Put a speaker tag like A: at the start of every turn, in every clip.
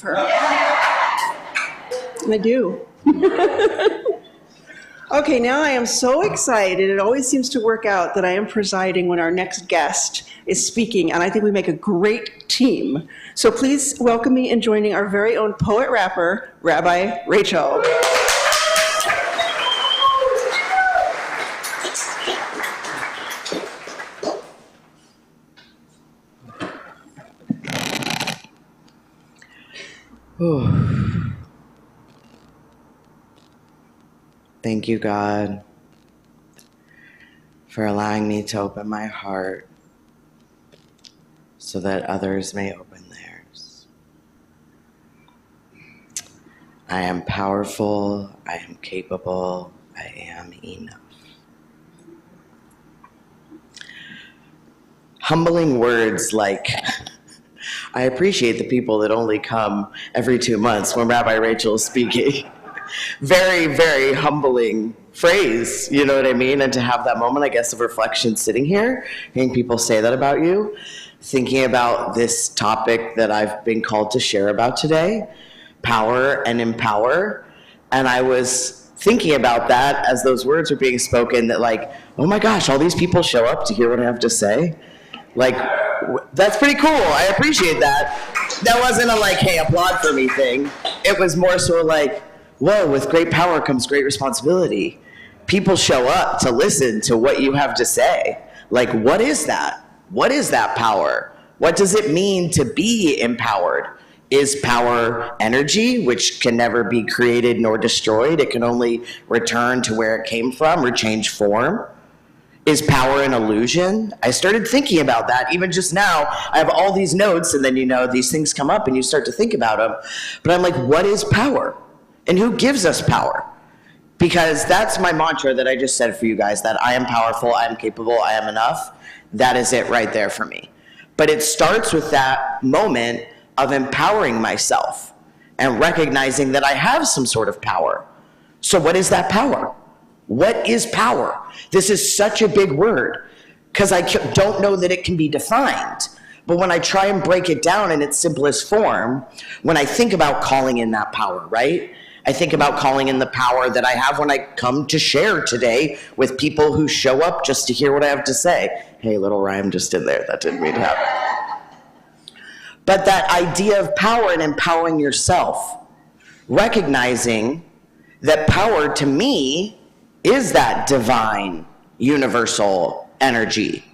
A: her. I do. Okay, now I am so excited. It always seems to work out that I am presiding when our next guest is speaking, and I think we make a great team. So please welcome me in joining our very own poet-rapper, Rabbi Rachel.
B: Thank you, God, for allowing me to open my heart so that others may open theirs. I am powerful, I am capable, I am enough. Humbling words like, I appreciate the people that only come every 2 months when Rabbi Rachel is speaking. Very, very humbling phrase, you know what I mean? And to have that moment, I guess, of reflection sitting here, hearing people say that about you, thinking about this topic that I've been called to share about today, power and empower. And I was thinking about that as those words were being spoken, that like, oh my gosh, all these people show up to hear what I have to say. Like, that's pretty cool. I appreciate that. That wasn't a like, hey, applaud for me thing. It was more so like, whoa, with great power comes great responsibility. People show up to listen to what you have to say. Like, what is that? What is that power? What does it mean to be empowered? Is power energy, which can never be created nor destroyed? It can only return to where it came from or change form. Is power an illusion? I started thinking about that even just now. I have all these notes, and then, you know, these things come up and you start to think about them. But I'm like, what is power? And who gives us power? Because that's my mantra that I just said for you guys, that I am powerful, I am capable, I am enough. That is it right there for me. But it starts with that moment of empowering myself and recognizing that I have some sort of power. So what is that power? What is power? This is such a big word because I don't know that it can be defined. But when I try and break it down in its simplest form, when I think about calling in that power, right? I think about calling in the power that I have when I come to share today with people who show up just to hear what I have to say. Hey, little rhyme just in there. That didn't mean to happen. But that idea of power and empowering yourself, recognizing that power to me is that divine, universal energy,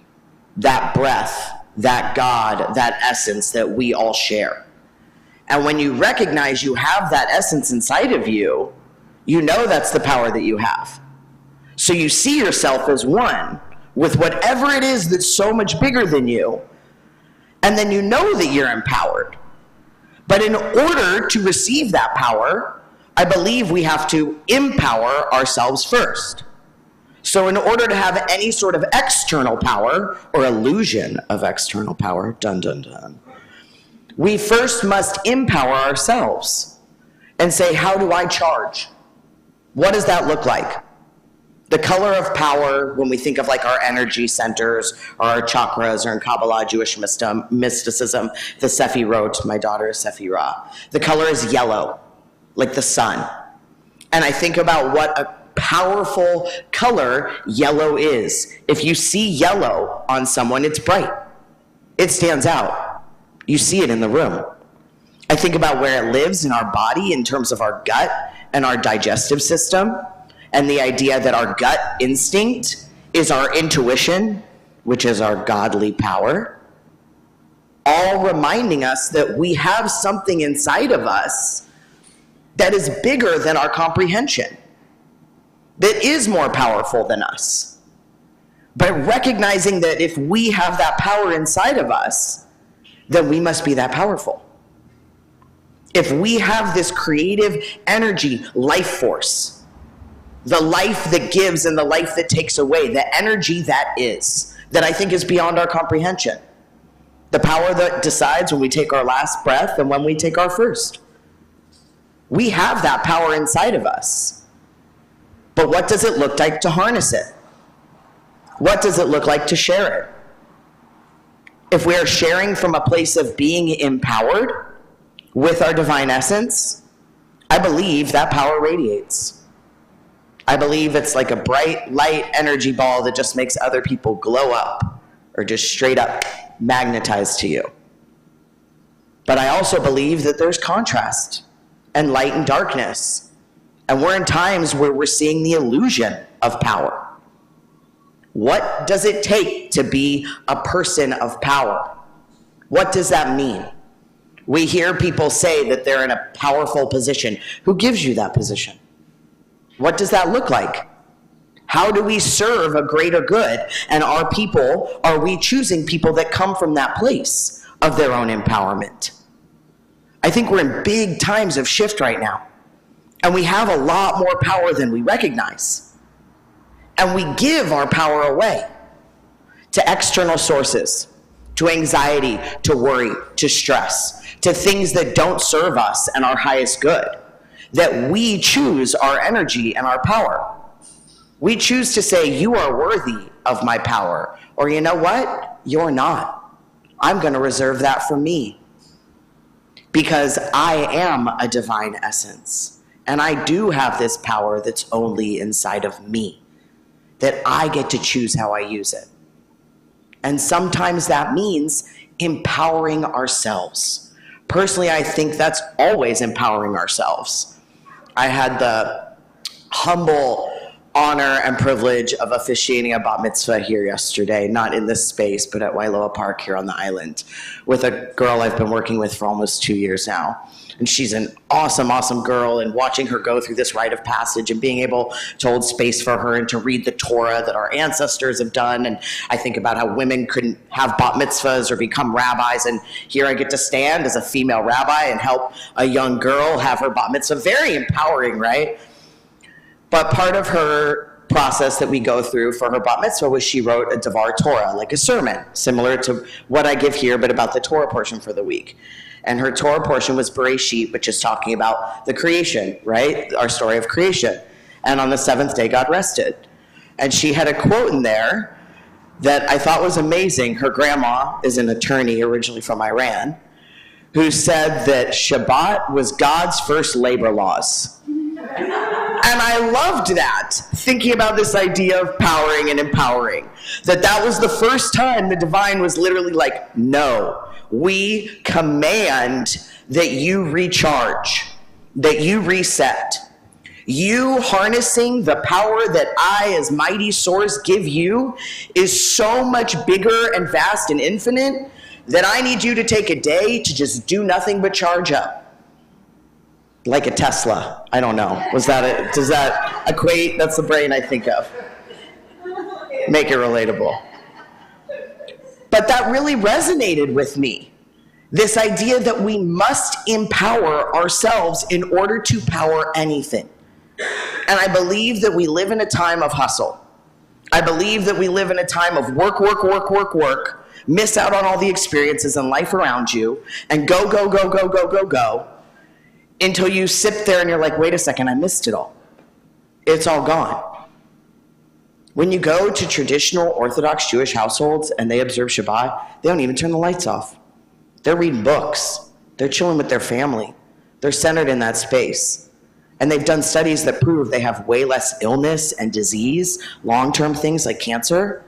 B: that breath, that God, that essence that we all share. And when you recognize you have that essence inside of you, you know that's the power that you have. So you see yourself as one with whatever it is that's so much bigger than you, and then you know that you're empowered. But in order to receive that power, I believe we have to empower ourselves first. So in order to have any sort of external power, or illusion of external power, dun dun dun, we first must empower ourselves and say, how do I charge? What does that look like? The color of power, when we think of like our energy centers or our chakras, or in Kabbalah, Jewish mysticism, the Sefirot, my daughter is Sephirah. The color is yellow, like the sun. And I think about what a powerful color yellow is. If you see yellow on someone, it's bright. It stands out. You see it in the room. I think about where it lives in our body in terms of our gut and our digestive system, and the idea that our gut instinct is our intuition, which is our godly power, all reminding us that we have something inside of us that is bigger than our comprehension, that is more powerful than us. But recognizing that if we have that power inside of us, then we must be that powerful. If we have this creative energy, life force, the life that gives and the life that takes away, the energy that is, that I think is beyond our comprehension. The power that decides when we take our last breath and when we take our first. We have that power inside of us. But what does it look like to harness it? What does it look like to share it? If we are sharing from a place of being empowered, with our divine essence, I believe that power radiates. I believe it's like a bright light energy ball that just makes other people glow up or just straight up magnetize to you. But I also believe that there's contrast and light and darkness. And we're in times where we're seeing the illusion of power. What does it take to be a person of power? What does that mean? We hear people say that they're in a powerful position. Who gives you that position? What does that look like? How do we serve a greater good? And are we choosing people that come from that place of their own empowerment? I think we're in big times of shift right now. And we have a lot more power than we recognize. And we give our power away to external sources, to anxiety, to worry, to stress, to things that don't serve us and our highest good. That we choose our energy and our power. We choose to say, you are worthy of my power. Or you know what? You're not. I'm going to reserve that for me. Because I am a divine essence. And I do have this power that's only inside of me. That I get to choose how I use it. And sometimes that means empowering ourselves. Personally, I think that's always empowering ourselves. I had the humble honor and privilege of officiating a bat mitzvah here yesterday, not in this space, but at Wailoa Park here on the island, with a girl I've been working with for almost 2 years now. And she's an awesome, awesome girl, and watching her go through this rite of passage and being able to hold space for her and to read the Torah that our ancestors have done. And I think about how women couldn't have bat mitzvahs or become rabbis, and here I get to stand as a female rabbi and help a young girl have her bat mitzvah. Very empowering, right? But part of her process that we go through for her bat mitzvah was she wrote a Devar Torah, like a sermon, similar to what I give here, but about the Torah portion for the week. And her Torah portion was Bereshit, which is talking about the creation, right? Our story of creation. And on the seventh day, God rested. And she had a quote in there that I thought was amazing. Her grandma is an attorney originally from Iran, who said that Shabbat was God's first labor laws. And I loved that, thinking about this idea of powering and empowering. That was the first time the divine was literally like, no, we command that you recharge, that you reset. You harnessing the power that I, as mighty source, give you is so much bigger and vast and infinite that I need you to take a day to just do nothing but charge up. Like a Tesla. I don't know. Does that equate? That's the brain I think of. Make it relatable. But that really resonated with me. This idea that we must empower ourselves in order to power anything. And I believe that we live in a time of hustle. I believe that we live in a time of work, miss out on all the experiences and life around you, and go, until you sit there and you're like, wait a second, I missed it all. It's all gone. When you go to traditional Orthodox Jewish households and they observe Shabbat, they don't even turn the lights off. They're reading books. They're chilling with their family. They're centered in that space. And they've done studies that prove they have way less illness and disease, long-term things like cancer,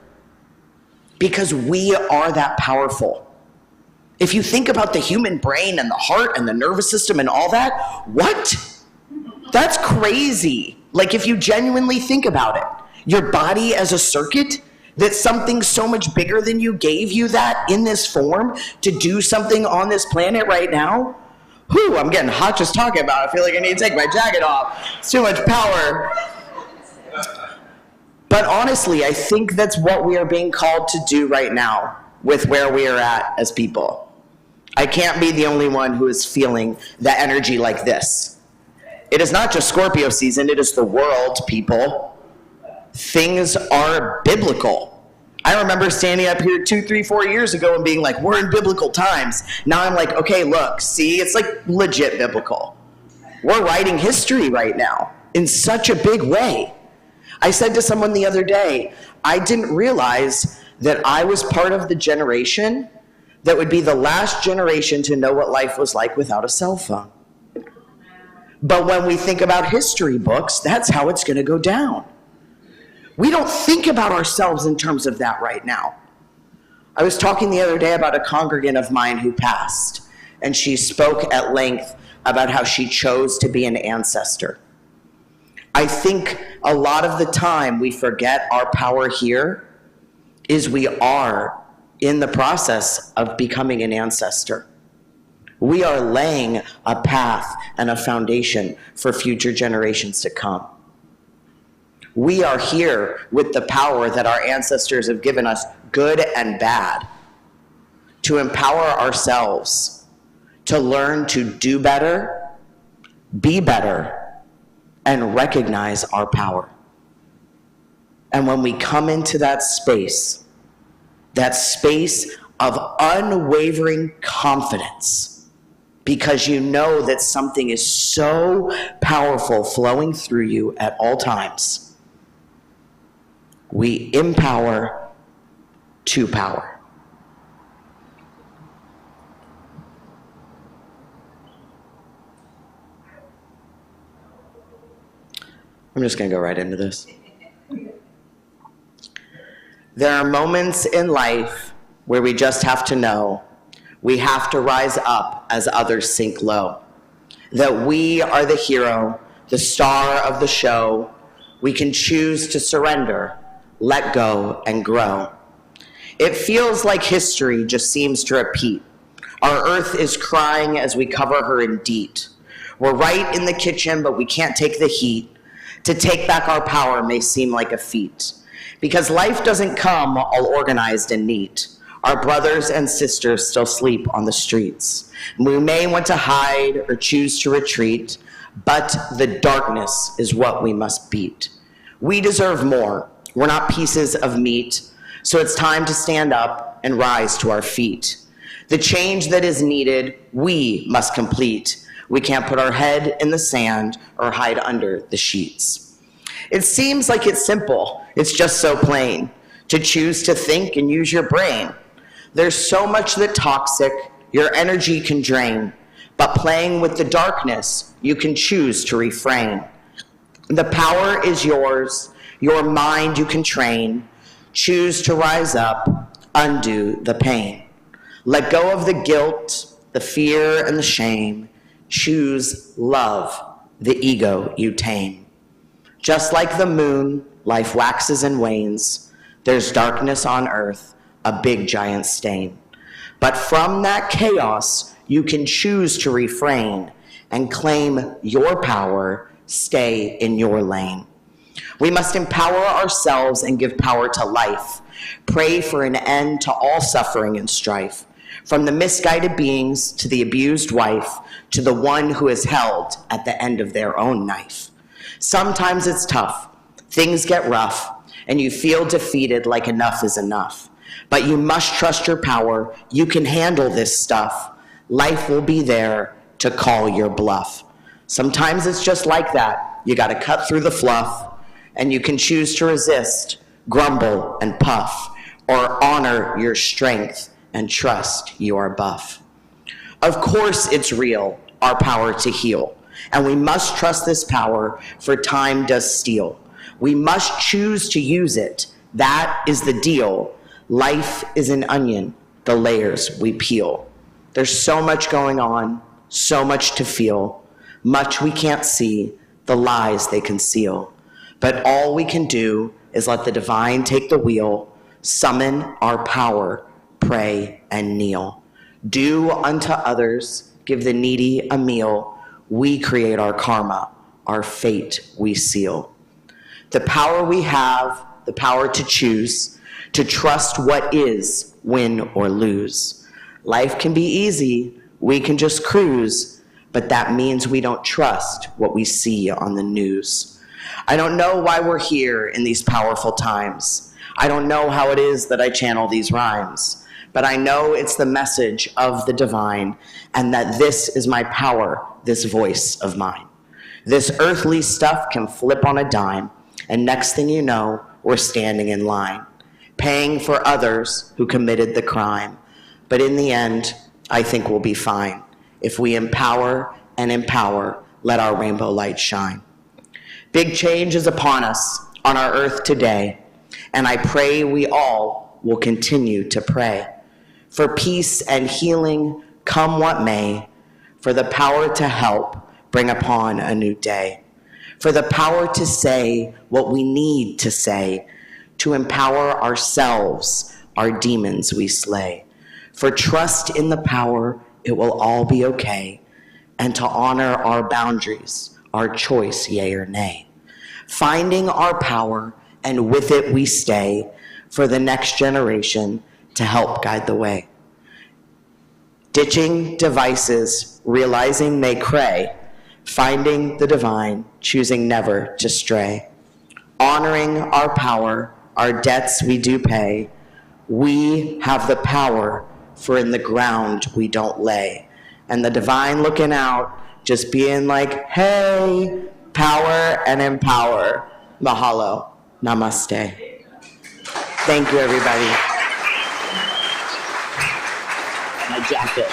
B: because we are that powerful. If you think about the human brain and the heart and the nervous system and all that, what? That's crazy. Like if you genuinely think about it, your body as a circuit, that something so much bigger than you gave you that in this form to do something on this planet right now. Whew, I'm getting hot just talking about it. I feel like I need to take my jacket off. It's too much power. But honestly, I think that's what we are being called to do right now with where we are at as people. I can't be the only one who is feeling that energy like this. It is not just Scorpio season, it is the world, people. Things are biblical. I remember standing up here 2, 3, 4 years ago and being like, we're in biblical times. Now I'm like, okay, look, see, it's like legit biblical. We're writing history right now in such a big way. I said to someone the other day, I didn't realize that I was part of the generation that would be the last generation to know what life was like without a cell phone. But when we think about history books, that's how it's going to go down. We don't think about ourselves in terms of that right now. I was talking the other day about a congregant of mine who passed, and she spoke at length about how she chose to be an ancestor. I think a lot of the time we forget our power here is we are in the process of becoming an ancestor. We are laying a path and a foundation for future generations to come. We are here with the power that our ancestors have given us, good and bad, to empower ourselves, to learn to do better, be better, and recognize our power. And when we come into that space of unwavering confidence, because you know that something is so powerful flowing through you at all times, we empower to power. I'm just going to go right into this. There are moments in life where we just have to know we have to rise up as others sink low. That we are the hero, the star of the show. We can choose to surrender, let go, and grow. It feels like history just seems to repeat. Our earth is crying as we cover her in DEET. We're right in the kitchen, but we can't take the heat. To take back our power may seem like a feat. Because life doesn't come all organized and neat. Our brothers and sisters still sleep on the streets. We may want to hide or choose to retreat, but the darkness is what we must beat. We deserve more. We're not pieces of meat. So it's time to stand up and rise to our feet. The change that is needed, we must complete. We can't put our head in the sand or hide under the sheets. It seems like it's simple. It's just so plain to choose to think and use your brain. There's so much that toxic your energy can drain, but playing with the darkness, you can choose to refrain. The power is yours, your mind you can train. Choose to rise up, undo the pain. Let go of the guilt, the fear, and the shame. Choose love, the ego you tame. Just like the moon, life waxes and wanes. There's darkness on earth, a big giant stain. But from that chaos, you can choose to refrain and claim your power, stay in your lane. We must empower ourselves and give power to life. Pray for an end to all suffering and strife. From the misguided beings to the abused wife, to the one who is held at the end of their own knife. Sometimes it's tough, things get rough, and you feel defeated like enough is enough. But you must trust your power, you can handle this stuff. Life will be there to call your bluff. Sometimes it's just like that, you gotta cut through the fluff, and you can choose to resist, grumble and puff, or honor your strength and trust you are buff. Of course it's real, our power to heal, and we must trust this power, for time does steal. We must choose to use it, that is the deal. Life is an onion, the layers we peel. There's so much going on, so much to feel, much we can't see, the lies they conceal. But all we can do is let the divine take the wheel, summon our power, pray and kneel. Do unto others, give the needy a meal. We create our karma, our fate we seal. The power we have, the power to choose, to trust what is, win or lose. Life can be easy, we can just cruise, but that means we don't trust what we see on the news. I don't know why we're here in these powerful times. I don't know how it is that I channel these rhymes, but I know it's the message of the divine, and that this is my power, this voice of mine. This earthly stuff can flip on a dime, and next thing you know, we're standing in line, paying for others who committed the crime. But in the end, I think we'll be fine. If we empower and empower, let our rainbow light shine. Big change is upon us on our earth today, and I pray we all will continue to pray for peace and healing, come what may, for the power to help bring upon a new day, for the power to say what we need to say, to empower ourselves, our demons we slay, for trust in the power, it will all be okay, and to honor our boundaries, our choice, yea or nay. Finding our power, and with it we stay, for the next generation to help guide the way. Ditching devices, realizing they cray, finding the divine, choosing never to stray. Honoring our power, our debts we do pay. We have the power, for in the ground we don't lay. And the divine looking out, just being like, hey, power and empower. Mahalo. Namaste. Thank you, everybody. My jacket.